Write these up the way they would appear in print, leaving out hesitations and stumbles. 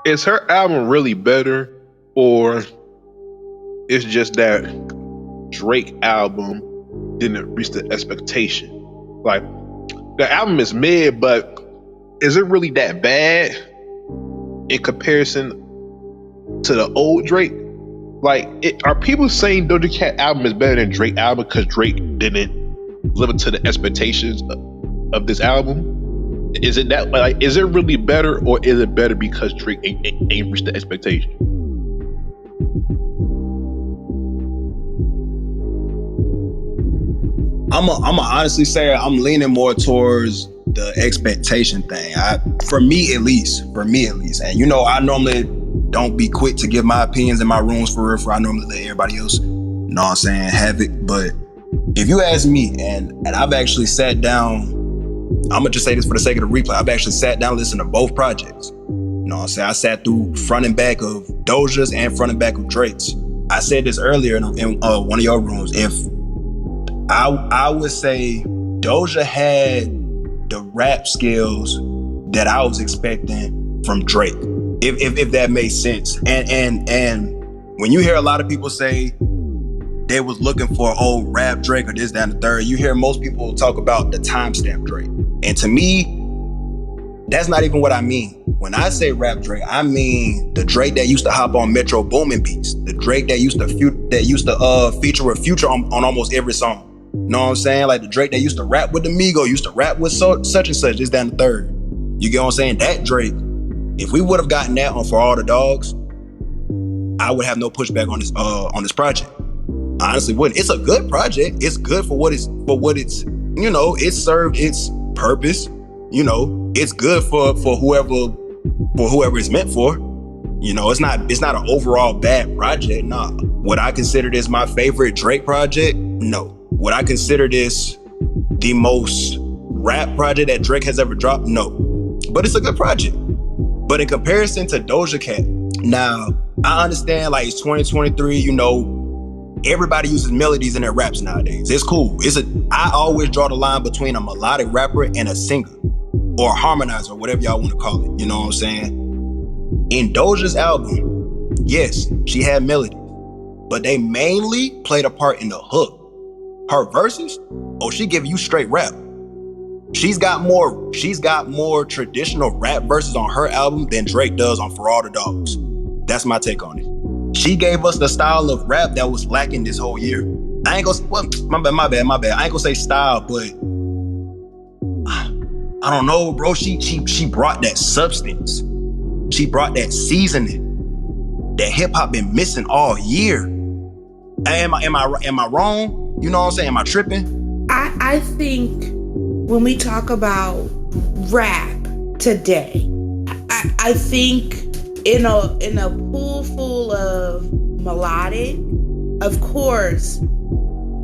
is her album really better, or it's just that Drake album didn't reach the expectation? Like, the album is mid, but is it really that bad in comparison to the old Drake? Like, are people saying Doja Cat album is better than Drake album because Drake didn't live up to the expectations of this album? Is it that, like, is it really better, or is it better because Drake ain't reached the expectation? I'm honestly say I'm leaning more towards the expectation thing. For me at least. And you know, I normally don't be quick to give my opinions in my rooms for real. I normally let everybody else, you know what I'm saying, have it. But if you ask me, and I've actually sat down, I'm gonna just say this for the sake of the replay, I've actually sat down and listened to both projects. You know what I'm saying? I sat through front and back of Doja's and front and back of Drake's. I said this earlier in one of your rooms. If I would say Doja had the rap skills that I was expecting from Drake, if that makes sense. And when you hear a lot of people say they was looking for old rap Drake or this, that, and the third, you hear most people talk about the timestamp Drake. And to me, that's not even what I mean. When I say rap Drake, I mean the Drake that used to hop on Metro Boomin beats, the Drake that used to feature with Future on almost every song. You know what I'm saying? Like the Drake that used to rap with the Migo, used to rap with such and such, this, that, and the third. You get what I'm saying? That Drake, if we would have gotten that on For All the Dogs, I would have no pushback on this project. I honestly wouldn't. It's a good project. It's good for what it's, you know, it served its purpose. You know, it's good for whoever it's meant for. You know, it's not an overall bad project. Nah. Would I consider this my favorite Drake project? No. Would I consider this the most rap project that Drake has ever dropped? No. But it's a good project. But in comparison to Doja Cat, now I understand, like, it's 2023, you know, everybody uses melodies in their raps nowadays. It's cool. I always draw the line between a melodic rapper and a singer or a harmonizer, whatever y'all want to call it. You know what I'm saying? In Doja's album, yes, she had melodies, but they mainly played a part in the hook. Her verses, she give you straight rap. She's got more traditional rap verses on her album than Drake does on For All the Dogs. That's my take on it. She gave us the style of rap that was lacking this whole year. I ain't gonna, my bad. I ain't gonna say style, but I don't know, bro. She brought that substance. She brought that seasoning that hip hop been missing all year. Am I wrong? You know what I'm saying? Am I tripping? I think when we talk about rap today, I think in a pool full of melodic, of course,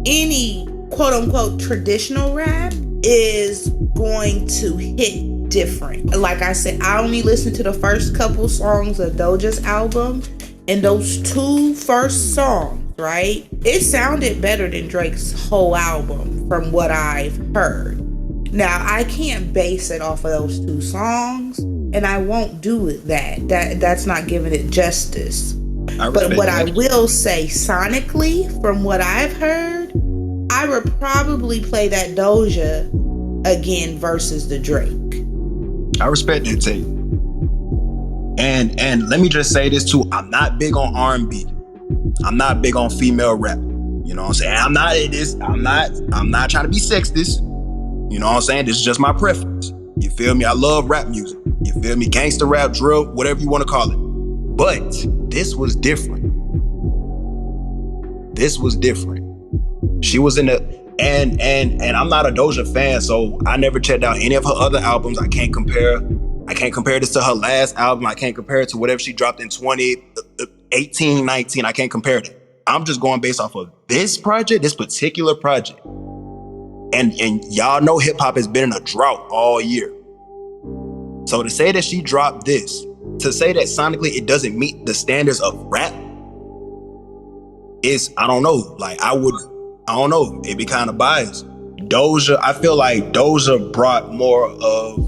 any quote unquote traditional rap is going to hit different. Like I said, I only listened to the first couple songs of Doja's album, and those two first songs, right? It sounded better than Drake's whole album from what I've heard. Now, I can't base it off of those two songs, and I won't do that. That's not giving it justice. But what I will say sonically, from what I've heard, I would probably play that Doja again versus the Drake. I respect that take. And let me just say this too. I'm not big on R&B. I'm not big on female rap. You know what I'm saying? I'm not trying to be sexist. You know what I'm saying? This is just my preference. You feel me? I love rap music. You feel me? Gangster rap, drill, whatever you want to call it. But this was different. She was in the and I'm not a Doja fan, so I never checked out any of her other albums. I can't compare this to her last album. I can't compare it to whatever she dropped in 2018, 19. I can't compare it. I'm just going based off of this project, this particular project. And y'all know hip hop has been in a drought all year. So to say that she dropped this, to say that sonically it doesn't meet the standards of rap, I don't know. Like, I don't know. It'd be kind of biased. Doja, I feel like Doja brought more of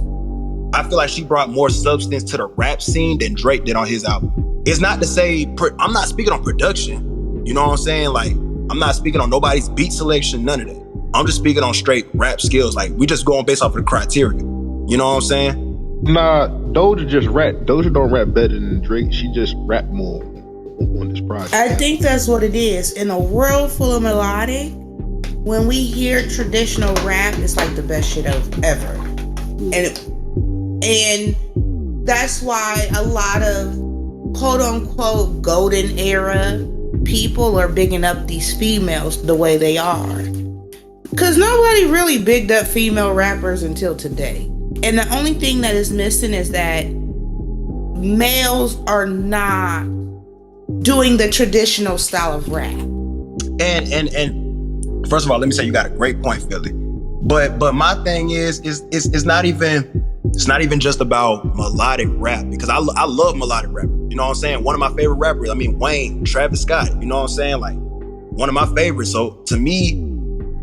I feel like she brought more substance to the rap scene than Drake did on his album. It's not to say, I'm not speaking on production. You know what I'm saying? Like, I'm not speaking on nobody's beat selection, none of that. I'm just speaking on straight rap skills. Like, we just going based off of the criteria. You know what I'm saying? Nah, Doja just rap. Doja don't rap better than Drake. She just rap more on this project. I think that's what it is. In a world full of melodic, when we hear traditional rap, it's like the best shit ever. And that's why a lot of quote unquote golden era people are bigging up these females the way they are. Because nobody really bigged up female rappers until today. And the only thing that is missing is that males are not doing the traditional style of rap. And first of all, let me say you got a great point, Phili. But my thing is it's not even just about melodic rap, because I love melodic rap. You know what I'm saying? One of my favorite rappers, I mean Wayne, Travis Scott, you know what I'm saying? Like, one of my favorites. So to me,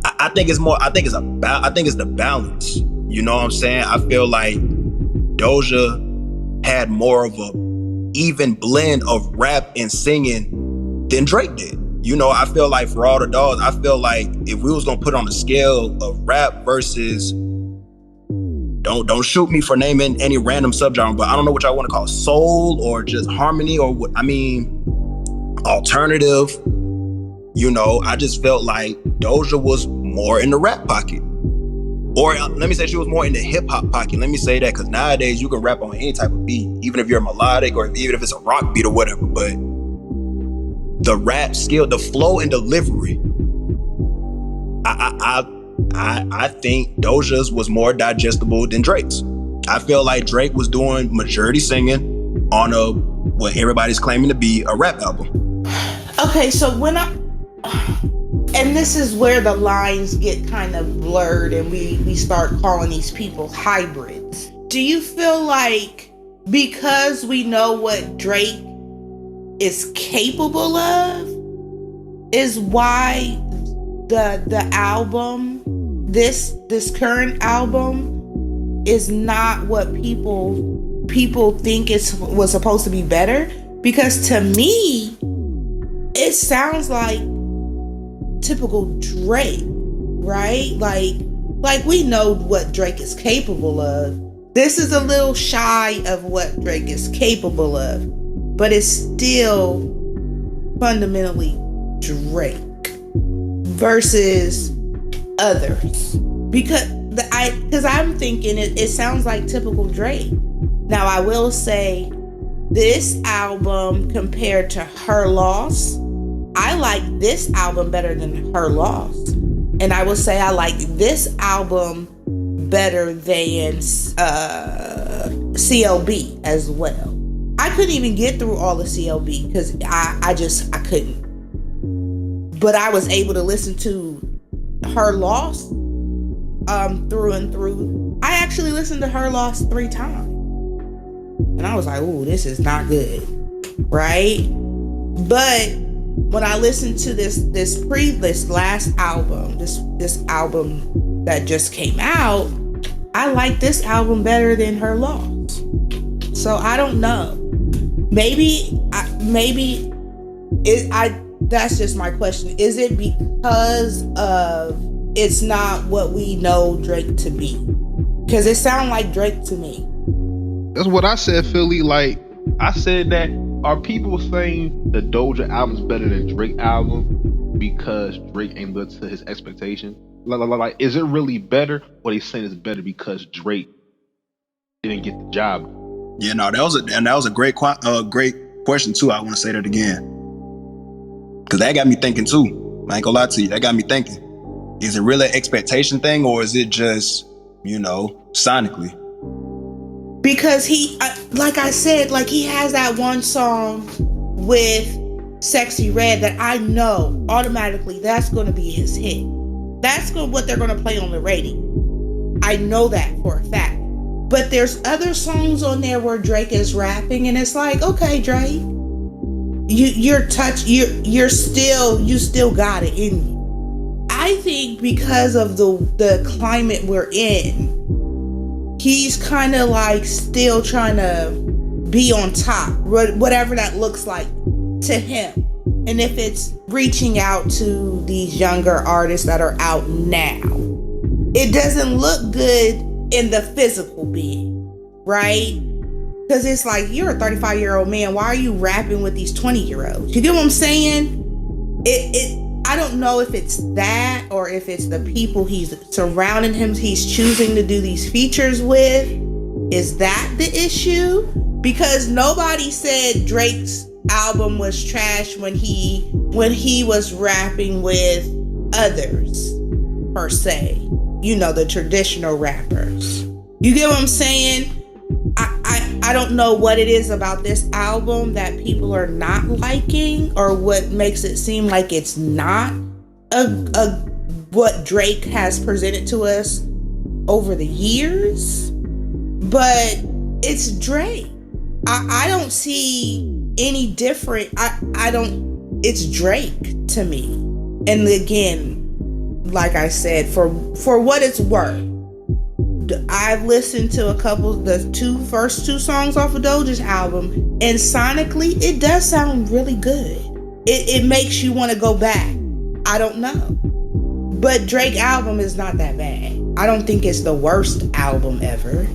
I think it's the balance. You know what I'm saying? I feel like Doja had more of a even blend of rap and singing than Drake did. You know, I feel like for all the dogs, I feel like if we was gonna put on a scale of rap versus, don't shoot me for naming any random subgenre, but I don't know what y'all want to call it, soul or just harmony or what, I mean, alternative. You know, I just felt like Doja was more in the rap pocket. Or let me say she was more in the hip hop pocket. Let me say that, because nowadays you can rap on any type of beat, even if you're melodic or even if it's a rock beat or whatever. But the rap skill, the flow and delivery, I think Doja's was more digestible than Drake's. I feel like Drake was doing majority singing on what everybody's claiming to be a rap album. Okay, so and this is where the lines get kind of blurred and we start calling these people hybrids. Do you feel like because we know what Drake is capable of is why the album, this current album, is not what people think was supposed to be better? Because to me, it sounds like typical Drake, right? Like we know what Drake is capable of. This is a little shy of what Drake is capable of, but it's still fundamentally Drake versus others. Because I'm thinking it sounds like typical Drake. Now I will say this album compared to Her Loss, I like this album better than Her Loss. And I will say I like this album better than CLB as well. I couldn't even get through all the CLB because I couldn't. But I was able to listen to Her Loss through and through. I actually listened to Her Loss 3 times. And I was like, ooh, this is not good. Right? But when I listened to this last album, this album that just came out, I like this album better than Her Loss. So I don't know. That's just my question. Is it because of it's not what we know Drake to be? Because it sounds like Drake to me. That's what I said, Philly. Like, I said that, are people saying the Doja album's better than Drake album because Drake ain't lived to his expectation? Like, is it really better, or they saying it's better because Drake didn't get the job? Yeah, no, that was a great question too. I want to say that again, because that got me thinking too. I ain't gonna lie to you, that got me thinking. Is it really an expectation thing, or is it just, sonically? Because he, like I said, like he has that one song with Sexy Red that I know automatically that's going to be his hit. That's what they're going to play on the radio. I know that for a fact. But there's other songs on there where Drake is rapping, and it's like, okay, Drake, you still got it in you. I think because of the climate we're in, he's kind of like still trying to be on top, whatever that looks like to him. And if it's reaching out to these younger artists that are out now, it doesn't look good in the physical being, right? Because it's like, you're a 35-year-old man. Why are you rapping with these 20-year-olds? You get what I'm saying? I don't know if it's that or if it's the people he's surrounding him, he's choosing to do these features with. Is that the issue? Because nobody said Drake's album was trash when he was rapping with others, per se. You know, the traditional rappers. You get what I'm saying? I don't know what it is about this album that people are not liking, or what makes it seem like it's not what Drake has presented to us over the years. But it's Drake. I don't see any different. It's Drake to me. And again, like I said, for what it's worth, I've listened to the first two songs off of DOJA's album, and sonically it does sound really good. It makes you want to go back. I don't know. But Drake album is not that bad. I don't think it's the worst album ever.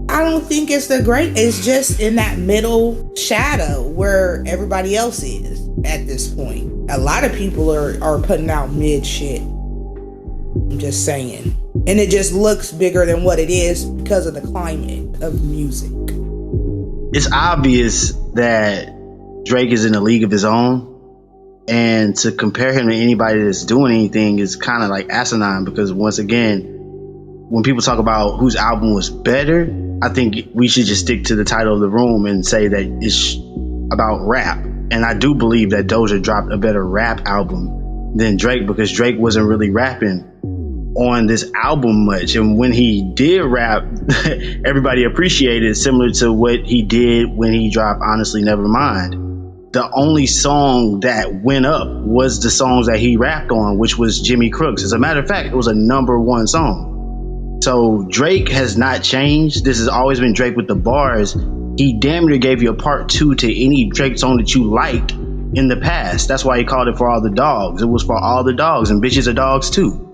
I don't think it's it's just in that middle shadow where everybody else is at this point. A lot of people are putting out mid shit. I'm just saying. And it just looks bigger than what it is because of the climate of music. It's obvious that Drake is in a league of his own. And to compare him to anybody that's doing anything is kind of like asinine, because once again, when people talk about whose album was better, I think we should just stick to the title of the room and say that it's about rap. And I do believe that DOJA dropped a better rap album than Drake, because Drake wasn't really rapping on this album much. And when he did rap, everybody appreciated it, similar to what he did when he dropped Honestly Nevermind. The only song that went up was the songs that he rapped on, which was Jimmy Crooks. As a matter of fact, it was a #1 song. So Drake has not changed. This has always been Drake with the bars. He damn near gave you a part 2 to any Drake song that you liked in the past. That's why he called it For All the Dogs. It was for all the dogs, and bitches are dogs too.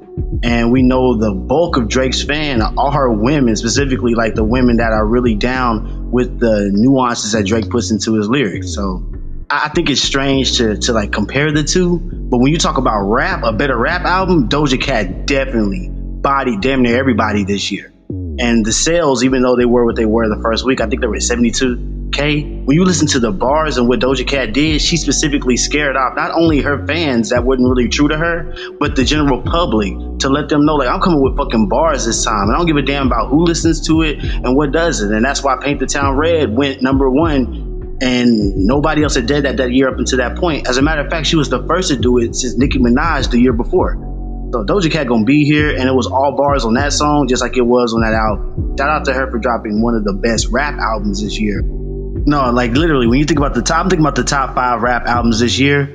And we know the bulk of Drake's fan are women, specifically like the women that are really down with the nuances that Drake puts into his lyrics. So I think it's strange to like compare the two. But when you talk about rap, a better rap album, Doja Cat definitely bodied damn near everybody this year. And the sales, even though they were what they were the first week, I think they were 72K. When you listen to the bars and what Doja Cat did, she specifically scared off not only her fans that wasn't really true to her, but the general public, to let them know, like, I'm coming with fucking bars this time. And I don't give a damn about who listens to it and what doesn't. And that's why Paint the Town Red went #1. And nobody else had did that year up until that point. As a matter of fact, she was the first to do it since Nicki Minaj the year before. So Doja Cat gonna be here, and it was all bars on that song, just like it was on that album. Shout out to her for dropping one of the best rap albums this year. No, like literally, when you think about I'm thinking about the top 5 rap albums this year.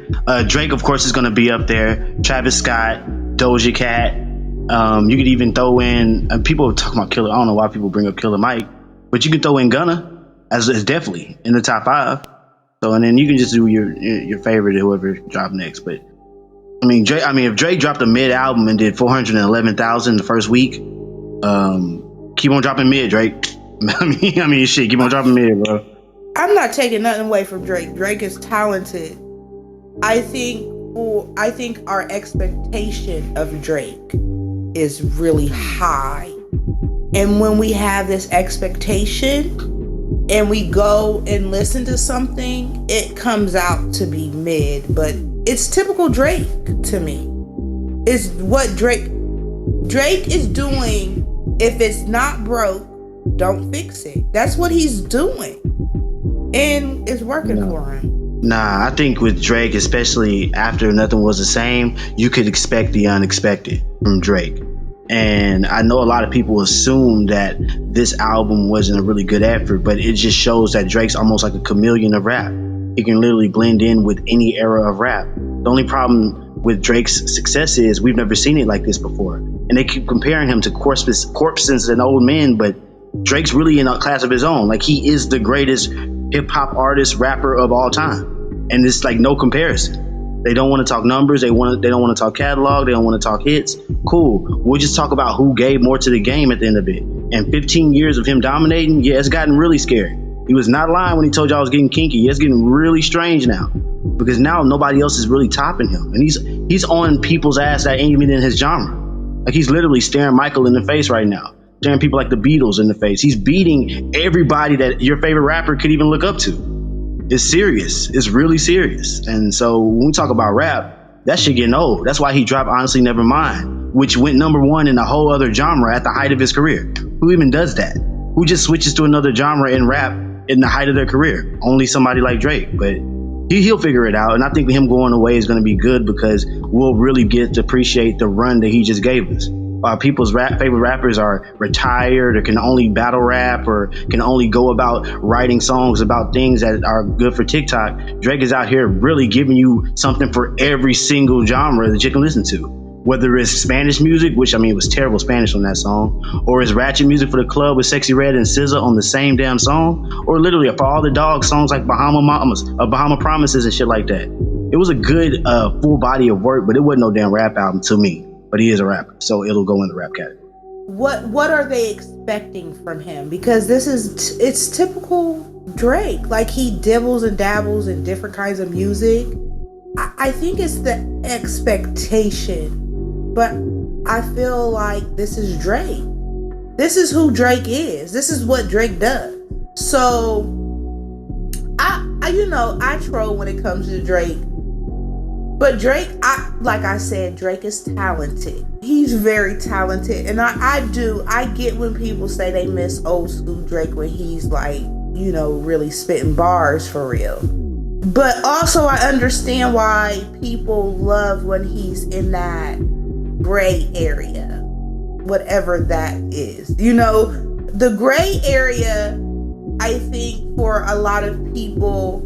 Drake, of course, is gonna be up there. Travis Scott, Doja Cat. You could even throw in, people are talking about Killer. I don't know why people bring up Killer Mike, but you could throw in Gunna as definitely in the top 5. So, and then you can just do your favorite, whoever dropped next. But if Drake dropped a mid album and did 411,000 the first week, keep on dropping mid, Drake. Shit, keep on dropping mid, bro. I'm not taking nothing away from Drake. Drake is talented. I think our expectation of Drake is really high. And when we have this expectation and we go and listen to something, it comes out to be mid, but it's typical Drake to me. It's what Drake is doing. If it's not broke, don't fix it. That's what he's doing. And it's working for him. Nah, I think with Drake, especially after Nothing Was the Same, you could expect the unexpected from Drake. And I know a lot of people assume that this album wasn't a really good effort, but it just shows that Drake's almost like a chameleon of rap. He can literally blend in with any era of rap. The only problem with Drake's success is we've never seen it like this before. And they keep comparing him to corpses and old men, but Drake's really in a class of his own. Like, he is the greatest hip hop artist, rapper of all time, and it's like no comparison. They don't want to talk numbers. They don't want to talk catalog. They don't want to talk hits. Cool. We'll just talk about who gave more to the game at the end of it. And 15 years of him dominating, yeah, it's gotten really scary. He was not lying when he told y'all I was getting kinky. It's getting really strange now, because now nobody else is really topping him, and he's on people's ass that ain't even in his genre. Like, he's literally staring Michael in the face right now, staring people like the Beatles in the face. He's beating everybody that your favorite rapper could even look up to. It's serious. It's really serious. And so when we talk about rap, that shit getting old. That's why he dropped Honestly Nevermind, which went #1 in a whole other genre at the height of his career. Who even does that? Who just switches to another genre in rap in the height of their career? Only somebody like Drake. But he'll figure it out. And I think him going away is going to be good, because we'll really get to appreciate the run that he just gave us. While people's favorite rappers are retired or can only battle rap or can only go about writing songs about things that are good for TikTok, Drake is out here really giving you something for every single genre that you can listen to. Whether it's Spanish music, which, I mean, it was terrible Spanish on that song, or it's ratchet music for the club with Sexy Red and SZA on the same damn song, or literally for all the dogs songs like Bahama Mamas, Bahama Promises and shit like that. It was a good full body of work, but it wasn't no damn rap album to me. But he is a rapper, so it'll go in the rap category. What are they expecting from him? Because it's typical Drake. Like, he dibbles and dabbles in different kinds of music. I think it's the expectation. But I feel like this is Drake. This is who Drake is. This is what Drake does. So I troll when it comes to Drake. But Drake, like I said, Drake is talented. He's very talented. And I get when people say they miss old school Drake when he's like, really spitting bars for real. But also I understand why people love when he's in that gray area, whatever that is. The gray area, I think for a lot of people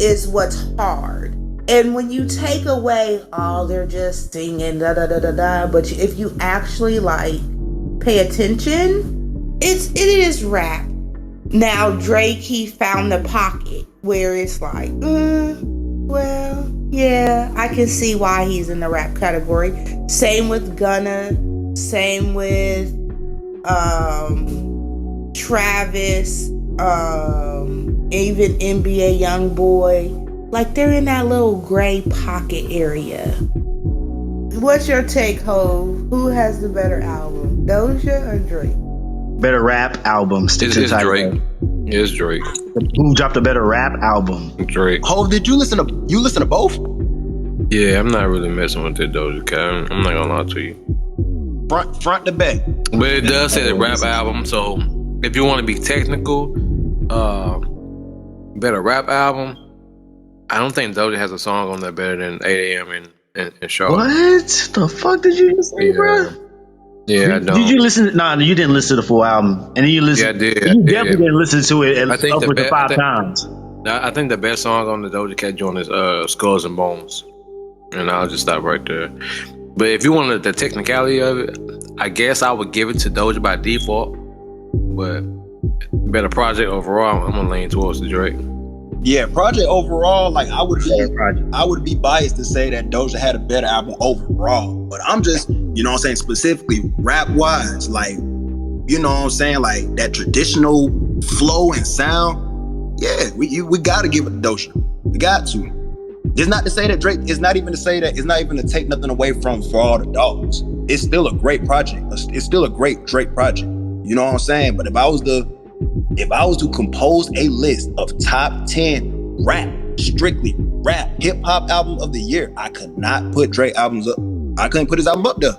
is what's hard. And when you take away, they're just singing da da da da da, but if you actually pay attention, it is rap. Now Drake, he found the pocket where it's like, well, yeah, I can see why he's in the rap category. Same with Gunna, same with Travis, even NBA Youngboy. Like, they're in that little gray pocket area. What's your take, Hov? Who has the better album, Doja or Drake? Better rap album. It's Drake. It's Drake. Who dropped a better rap album? Drake. Hov, did you listen to both? Yeah, I'm not really messing with that Doja Cat. I'm not gonna lie to you. Front to back. But it does say the rap album, so if you want to be technical, better rap album. I don't think Doja has a song on there better than 8 a.m. and Charlotte. What the fuck did you just say, bro? Yeah, I don't. Did you listen? Nah, you didn't listen to the full album, and then you listened. Yeah, I did. You definitely didn't listen to it I think upwards of 5 times. I think the best song on the Doja Cat joint is Skulls and Bones, and I'll just stop right there. But if you wanted the technicality of it, I guess I would give it to Doja by default. But better project overall, I'm gonna lean towards the Drake. Yeah, project overall, I would be biased to say that Doja had a better album overall. But I'm just, saying, specifically rap wise, that traditional flow and sound. Yeah, we gotta give it to Doja. We got to. It's not to say that Drake. It's not even to say that. It's not even to take nothing away from For All the Dogs. It's still a great project. It's still a great Drake project. You know what I'm saying? But if I was to compose a list of top 10 strictly rap, hip hop album of the year, I could not put Drake albums up. I couldn't put his album up there.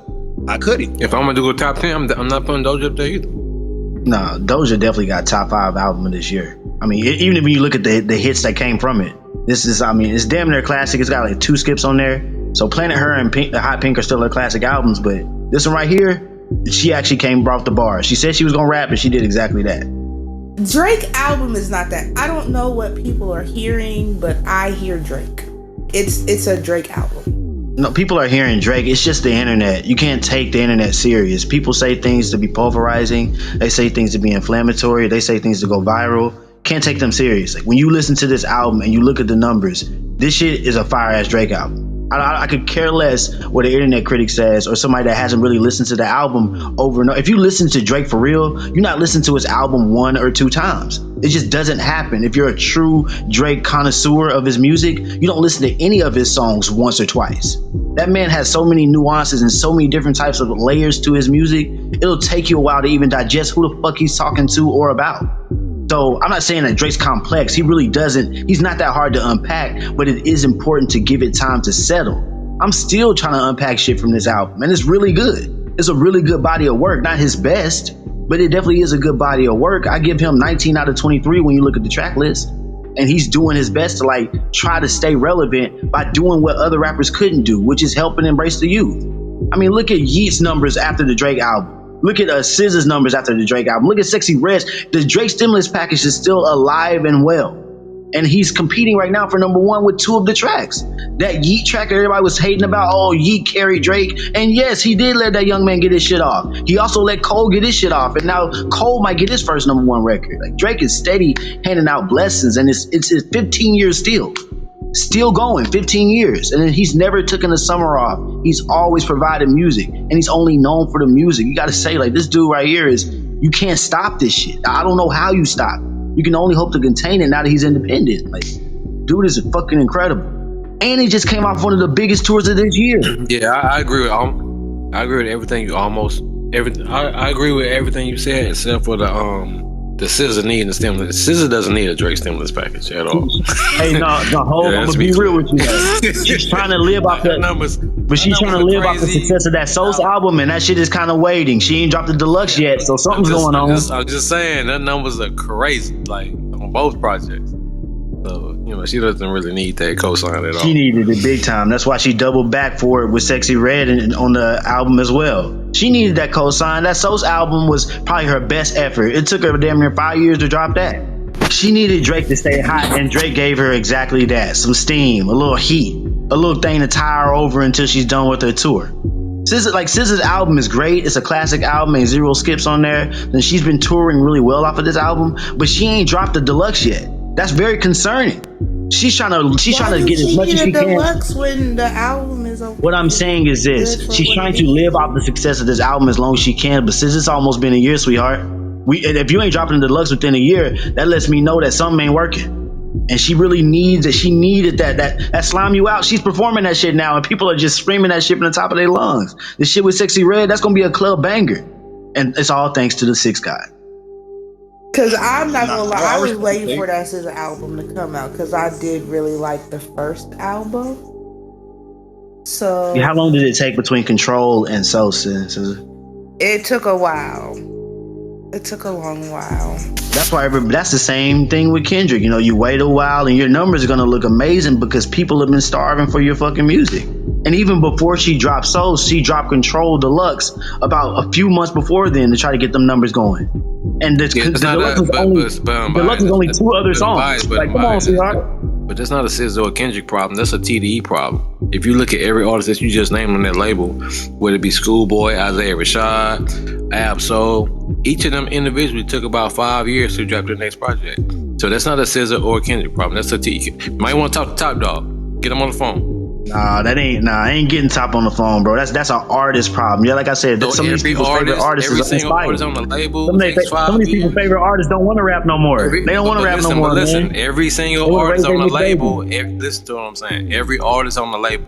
I couldn't. If I'm gonna do a top 10, I'm not putting Doja up there either. No, Doja definitely got top 5 album of this year. I mean, even if you look at the hits that came from it, this is, it's damn near classic. It's got 2 skips on there. So Planet Her and Hot Pink are still her classic albums, but this one right here, she actually brought the bar. She said she was gonna rap, and she did exactly that. Drake album is not that. I don't know what people are hearing, but I hear Drake. It's a Drake album. No, people are hearing Drake. It's just the internet. You can't take the internet serious. People say things to be pulverizing. They say things to be inflammatory. They say things to go viral. Can't take them serious. Like when you listen to this album and you look at the numbers, this shit is a fire ass Drake album. I could care less what the internet critic says or somebody that hasn't really listened to the album over and over. If you listen to Drake for real, you're not listening to his album 1 or 2 times. It just doesn't happen. If you're a true Drake connoisseur of his music, you don't listen to any of his songs once or twice. That man has so many nuances and so many different types of layers to his music. It'll take you a while to even digest who the fuck he's talking to or about. So I'm not saying that Drake's complex. He really doesn't. He's not that hard to unpack, but it is important to give it time to settle. I'm still trying to unpack shit from this album, and it's really good. It's a really good body of work. Not his best, but it definitely is a good body of work. I give him 19 out of 23 when you look at the track list. And he's doing his best to like try to stay relevant by doing what other rappers couldn't do, which is helping embrace the youth. I mean, look at Yeat's numbers after the Drake album. Look at SZA's numbers after the Drake album. Look at Sexy Red's. The Drake stimulus package is still alive and well. And he's competing right now for number 1 with 2 of the tracks. That Yeet track that everybody was hating about, oh, Yeet carried Drake. And yes, he did let that young man get his shit off. He also let Cole get his shit off. And now Cole might get his first number 1 record. Like Drake is steady handing out blessings. And it's 15 years still going, 15 years. And then he's never taken a summer off. He's always provided music. And he's only known for the music. You got to say, like, this dude right here you can't stop this shit. I don't know how you stop. You can only hope to contain it now that he's independent. Like, dude is fucking incredible. And he just came off one of the biggest tours of this year. Yeah, I agree with everything you I agree with everything you said except for the SZA needing the stimulus. SZA doesn't need a Drake stimulus package at all. Hey, no, hold on. I'm gonna be real with you. She's trying to live off that numbers, but she's trying to live off the success of that Souls album, and that shit is kind of waiting. She ain't dropped the deluxe yet, so something's going on. I'm just saying that numbers are crazy, like on both projects. So she doesn't really need that cosign at all. She needed it big time. That's why she doubled back for it with Sexy Red and on the album as well. She needed that cosign. That Souls album was probably her best effort. It took her damn near 5 years to drop that. She needed Drake to stay hot, and Drake gave her exactly that. Some steam, a little heat, a little thing to tie her over until she's done with her tour. SZA's album is great. It's a classic album and 0 skips on there. And she's been touring really well off of this album, but she ain't dropped the deluxe yet. That's very concerning. She's trying to get as much as she can. Deluxe when the album is over. What I'm saying is this: she's trying to live off the success of this album as long as she can. But since it's almost been a year, sweetheart, if you ain't dropping the deluxe within a year, that lets me know that something ain't working. And she really needs it. She needed that slime you out. She's performing that shit now, and people are just screaming that shit from the top of their lungs. The shit with Sexy Red, that's gonna be a club banger, and it's all thanks to the 6 guy. Cause I'm not gonna lie, I was waiting for that SZA album to come out because I did really like the first album. So how long did it take between Control and Soul SZA? It took a while. It took a long while. That's why that's the same thing with Kendrick. You wait a while and your numbers are gonna look amazing because people have been starving for your fucking music. And even before she dropped Soul, she dropped Control Deluxe about a few months before then to try to get them numbers going. And the Deluxe is only 2 other songs. Like, come on, sweetheart. But that's not a SZA or Kendrick problem. That's a TDE problem. If you look at every artist that you just named on that label, whether it be Schoolboy, Isaiah Rashad, Ab-Soul, each of them individually took about 5 years to drop their next project. So that's not a SZA or Kendrick problem. That's a TDE. You might want to talk to Top Dog. Get him on the phone. I ain't getting Top on the phone, bro. That's an artist problem. Yeah, like I said, some of these people's favorite artists is inspired. On the label, some of these people's favorite artists don't want to rap no more. They don't want to rap no more. Listen, man. Every single artist on the label, listen to what I'm saying. Every artist on the label,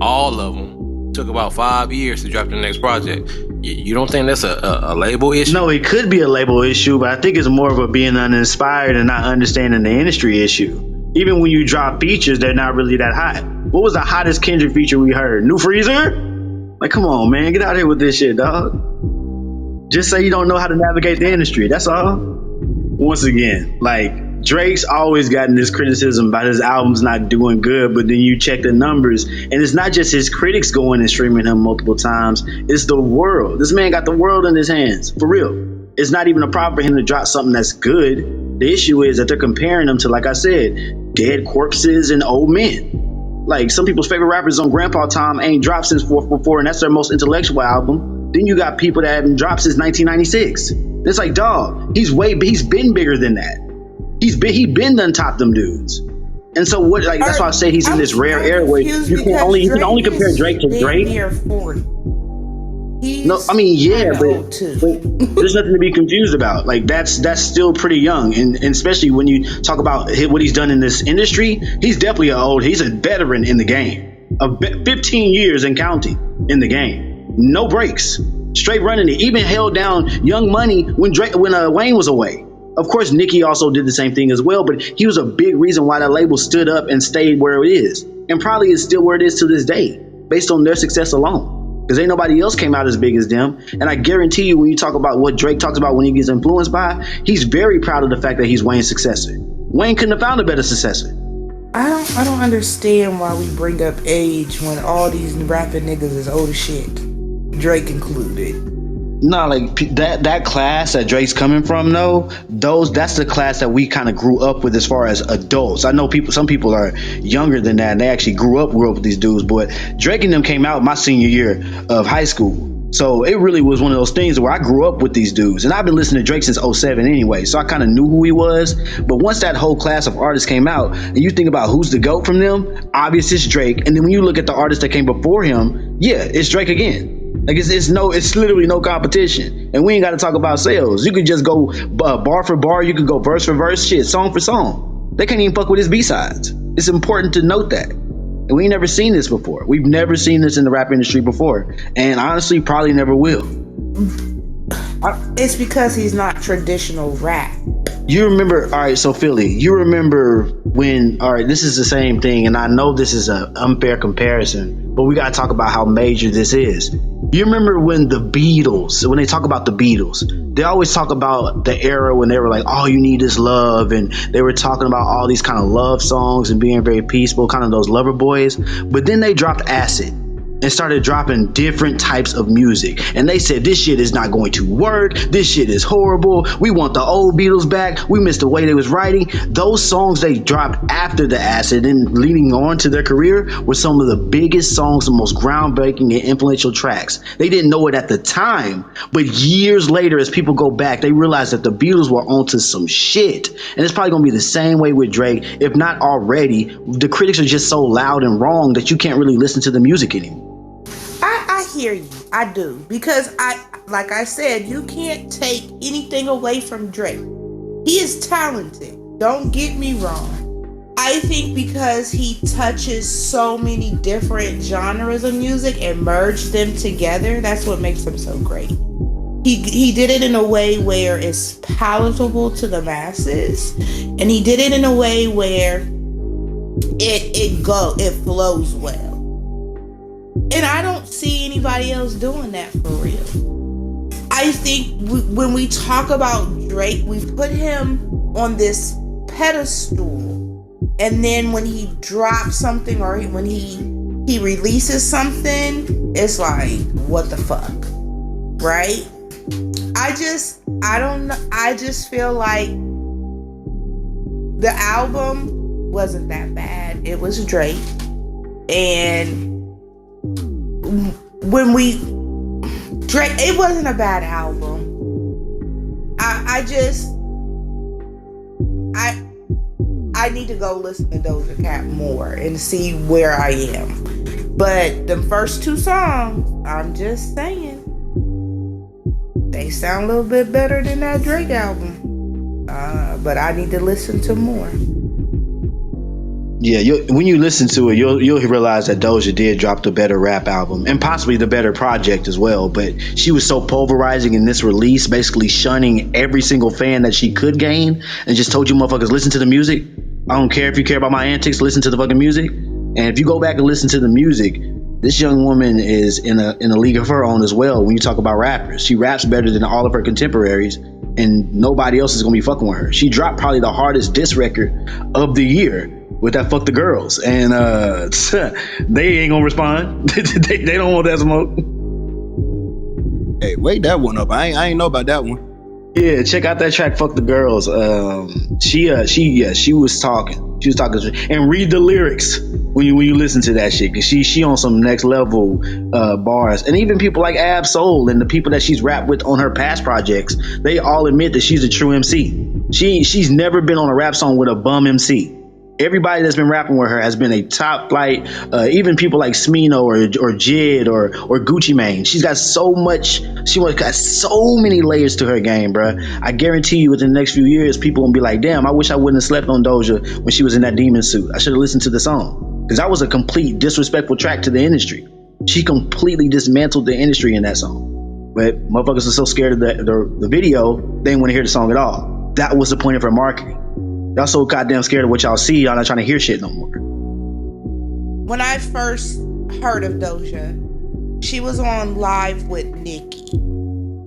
all of them took about 5 years to drop their next project. You don't think that's a label issue? No, it could be a label issue, but I think it's more of a being uninspired and not understanding the industry issue. Even when you drop features, they're not really that hot. What was the hottest Kendrick feature we heard? New Freezer? Like, come on, man. Get out of here with this shit, dog. Just say you don't know how to navigate the industry. That's all. Once again, like, Drake's always gotten this criticism about his albums not doing good, but then you check the numbers, and it's not just his critics going and streaming him multiple times. It's the world. This man got the world in his hands. For real. It's not even a problem for him to drop something that's good. The issue is that they're comparing them to, like I said, dead corpses and old men. Like some people's favorite rappers on Grandpa Time ain't dropped since 444, and that's their most intellectual album. Then you got people that haven't dropped since 1996. It's like, dog, he's been bigger than that. He been done top them dudes. And so what? Like that's why I say he's in this rare era where you can only compare Drake to Drake. No, I mean, yeah, but there's nothing to be confused about. Like that's still pretty young, and especially when you talk about what he's done in this industry, he's definitely he's a veteran in the game, 15 years and counting in the game, no breaks, straight running it. Even held down Young Money when Wayne was away. Of course, Nicki also did the same thing as well, but he was a big reason why that label stood up and stayed where it is, and probably is still where it is to this day, based on their success alone. Because ain't nobody else came out as big as them. And I guarantee you, when you talk about what Drake talks about when he gets influenced by, he's very proud of the fact that he's Wayne's successor. Wayne couldn't have found a better successor. I don't understand why we bring up age when all these rapping niggas is old as shit, Drake included. No, like that class that Drake's coming from, though, that's the class that we kind of grew up with as far as adults. I know some people are younger than that, and they actually grew up with these dudes. But Drake and them came out my senior year of high school, so it really was one of those things where I grew up with these dudes, and I've been listening to Drake since 2007 anyway, so I kind of knew who he was. But once that whole class of artists came out, and you think about who's the GOAT from them, obviously it's Drake. And then when you look at the artists that came before him, yeah, it's Drake again. Like it's literally no competition, and we ain't got to talk about sales. You could just go bar for bar, you could go verse for verse, shit, song for song. They can't even fuck with his B-sides. It's important to note that, and we ain't never seen this before. We've never seen this in the rap industry before, and honestly, probably never will. It's because he's not traditional rap. You remember, all right, so Philly, you remember when, all right, this is the same thing, and I know this is an unfair comparison, but we got to talk about how major this is. You remember when the Beatles, when they talk about the Beatles, they always talk about the era when they were like, all you need is love, and they were talking about all these kind of love songs and being very peaceful, kind of those lover boys, but then they dropped Acid and started dropping different types of music. And they said, this shit is not going to work. This shit is horrible. We want the old Beatles back. We missed the way they was writing. Those songs they dropped after the Acid and leading on to their career were some of the biggest songs, the most groundbreaking and influential tracks. They didn't know it at the time, but years later, as people go back, they realized that the Beatles were onto some shit. And it's probably going to be the same way with Drake, if not already. The critics are just so loud and wrong that you can't really listen to the music anymore. I hear you. I do. Because like I said, you can't take anything away from Drake. He is talented. Don't get me wrong. I think because he touches so many different genres of music and merged them together, that's what makes him so great. He did it in a way where it's palatable to the masses, and he did it in a way where it flows well. And I don't see anybody else doing that for real. I think when we talk about Drake, we put him on this pedestal, and then when he drops something or when he releases something, it's like, what the fuck, right? I don't know. I just feel like the album wasn't that bad. It was Drake, and Drake, it wasn't a bad album. I need to go listen to Doja Cat more and see where I am. But the first two songs, I'm just saying, they sound a little bit better than that Drake album. But I need to listen to more. Yeah, when you listen to it, you'll realize that Doja did drop the better rap album and possibly the better project as well. But she was so pulverizing in this release, basically shunning every single fan that she could gain, and just told you motherfuckers, listen to the music. I don't care if you care about my antics, listen to the fucking music. And if you go back and listen to the music, this young woman is in a league of her own as well. When you talk about rappers, she raps better than all of her contemporaries, and nobody else is gonna be fucking with her. She dropped probably the hardest diss record of the year with that "Fuck the Girls," and they ain't gonna respond. they don't want that smoke. Hey, wait that one up. I ain't know about that one. Yeah, check out that track "Fuck the Girls." She was talking. She was talking and read the lyrics when you listen to that shit, because she on some next level bars. And even people like Ab Soul and the people that she's rapped with on her past projects, they all admit that she's a true MC. She's never been on a rap song with a bum MC. Everybody that's been rapping with her has been a top flight. Even people like Smino or Jid or Gucci Mane. She's got so much. She got so many layers to her game, bruh. I guarantee you, within the next few years, people gonna be like, "Damn, I wish I wouldn't have slept on Doja when she was in that demon suit. I should have listened to the song, because that was a complete disrespectful track to the industry. She completely dismantled the industry in that song. But motherfuckers are so scared of the video, they didn't want to hear the song at all. That was the point of her marketing. Y'all so goddamn scared of what y'all see, y'all not trying to hear shit no more. When I first heard of Doja, she was on live with Nicki.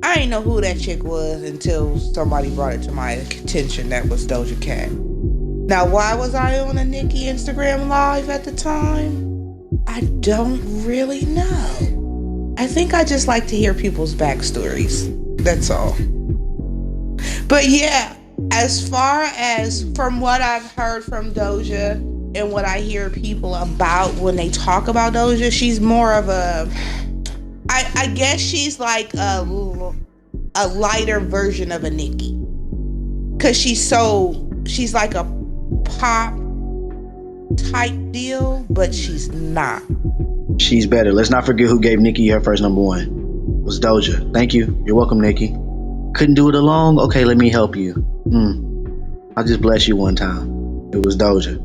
I didn't know who that chick was until somebody brought it to my attention that was Doja Cat. Now, why was I on a Nicki Instagram live at the time? I don't really know. I think I just like to hear people's backstories. That's all. But yeah, as far as from what I've heard from Doja and what I hear people about when they talk about Doja, she's more of a, I guess she's like a lighter version of a Nicki. Cause she's like a pop type deal, but she's not. She's better. Let's not forget who gave Nicki her first number one. It was Doja. Thank you. You're welcome, Nicki. Couldn't do it alone? Okay, let me help you. I'll just bless you one time. It was Doja.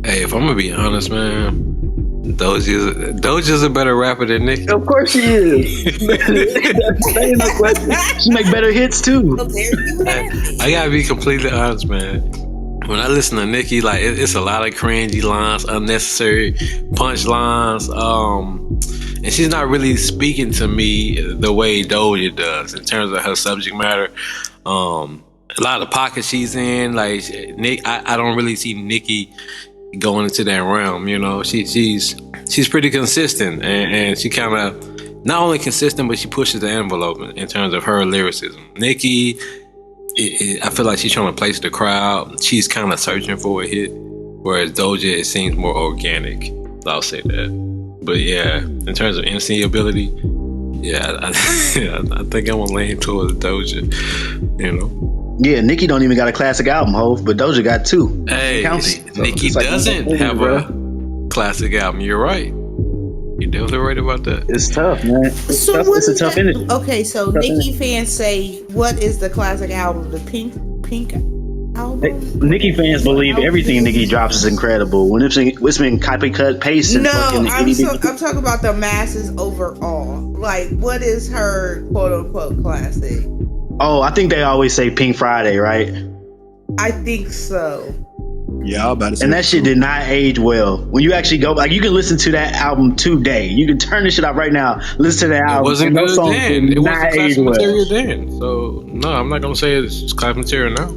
Hey, if I'm gonna be honest, man, Doja's a better rapper than Nicki. Of course she is. Ain't no question. She make better hits too. Well, there you have it. I gotta be completely honest, man. When I listen to Nicki, like it's a lot of cringy lines, unnecessary punchlines, and she's not really speaking to me the way Doja does in terms of her subject matter. A lot of pockets she's in, like I don't really see Nicki going into that realm. You know, she's pretty consistent, and she kind of not only consistent, but she pushes the envelope in terms of her lyricism. Nicki, I feel like she's trying to place the crowd. She's kind of searching for a hit, whereas Doja, it seems more organic. I'll say that. But yeah, in terms of MC ability, yeah, I think I'm gonna lean towards Doja. You know. Yeah, Nicki don't even got a classic album, Hov, but Doja got two. Hey, Nicki doesn't have a classic album. You're right. You're definitely right about that. It's tough, man. It's a tough industry. Okay, so Nicki fans say, what is the classic album? The Pink album? Nicki fans believe everything Nicki drops is incredible. When it's been copy cut paste. No, I'm talking about the masses overall. Like, what is her quote unquote classic? Oh, I think they always say Pink Friday, right? I think so. Yeah, I was about to say. And that shit did not age well. When you actually go, like, you can listen to that album today. You can turn this shit up right now. Listen to that album. It wasn't good then. It wasn't classic material well. then. So no, I'm not gonna say it's classic material now.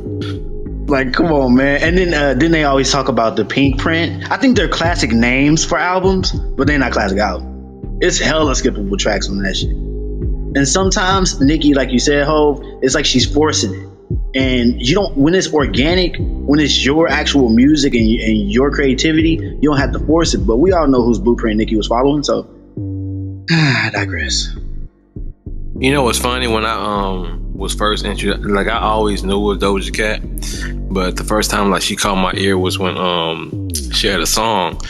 Like, come on, man. And then they always talk about the Pink print. I think they're classic names for albums, but they're not classic albums. It's hella skippable tracks on that shit. And sometimes Nicki, like you said, Hov, it's like she's forcing it. And you don't, when it's organic, when it's your actual music and your creativity, you don't have to force it. But we all know whose blueprint Nicki was following, so I digress. You know what's funny? When I was first introduced, like, I always knew it was Doja Cat, but the first time like she caught my ear was when she had a song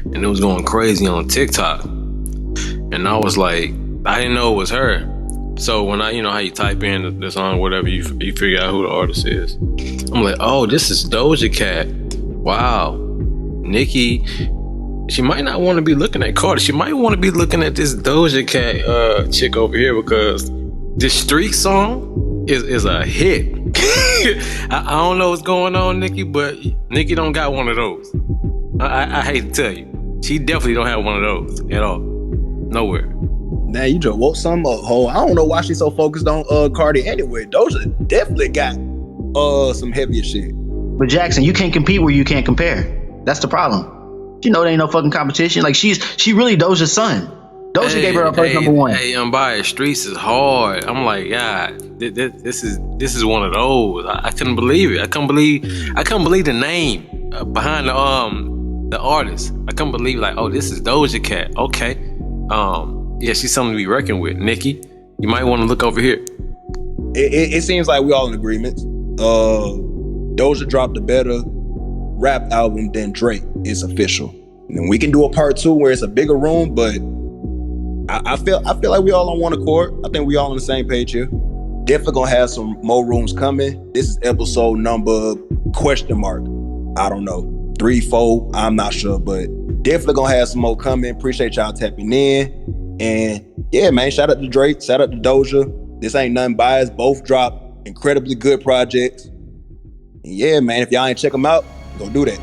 and it was going crazy on TikTok, and I was like, I didn't know it was her. So when I, you know how you type in the song, whatever, you figure out who the artist is. I'm like, oh, this is Doja Cat. Wow. Nicki, she might not want to be looking at Cardi. She might want to be looking at this Doja Cat chick over here, because this Streak song is a hit. I don't know what's going on, Nicki, but Nicki don't got one of those. I hate to tell you. She definitely don't have one of those at all. Nowhere. Now you just woke something up, Ho. I don't know why she's so focused on Cardi anyway. Doja definitely got some heavier shit. But Jackson, you can't compete where you can't compare. That's the problem. You know there ain't no fucking competition. Like, she really Doja's son. Doja gave her her first number one. Hey, Unbiased, Streets is hard. I'm like, God, this is one of those. I couldn't believe it. I couldn't believe the name. behind the artist. I can't believe like, oh, this is Doja Cat. Okay, yeah, she's something to be reckoned with. Nikki, you might want to look over here. It seems like we all in agreement. Doja dropped a better rap album than Drake. It's official. And we can do a part 2 where it's a bigger room, but I feel like we all on one accord. I think we all on the same page here. Definitely gonna have some more rooms coming. This is episode number ? I don't know, 3, 4. I'm not sure, but definitely gonna have some more coming. Appreciate y'all tapping in. And yeah, man, shout out to Drake, shout out to Doja. This ain't nothing biased. Both dropped incredibly good projects. And yeah, man, if y'all ain't check them out, go do that.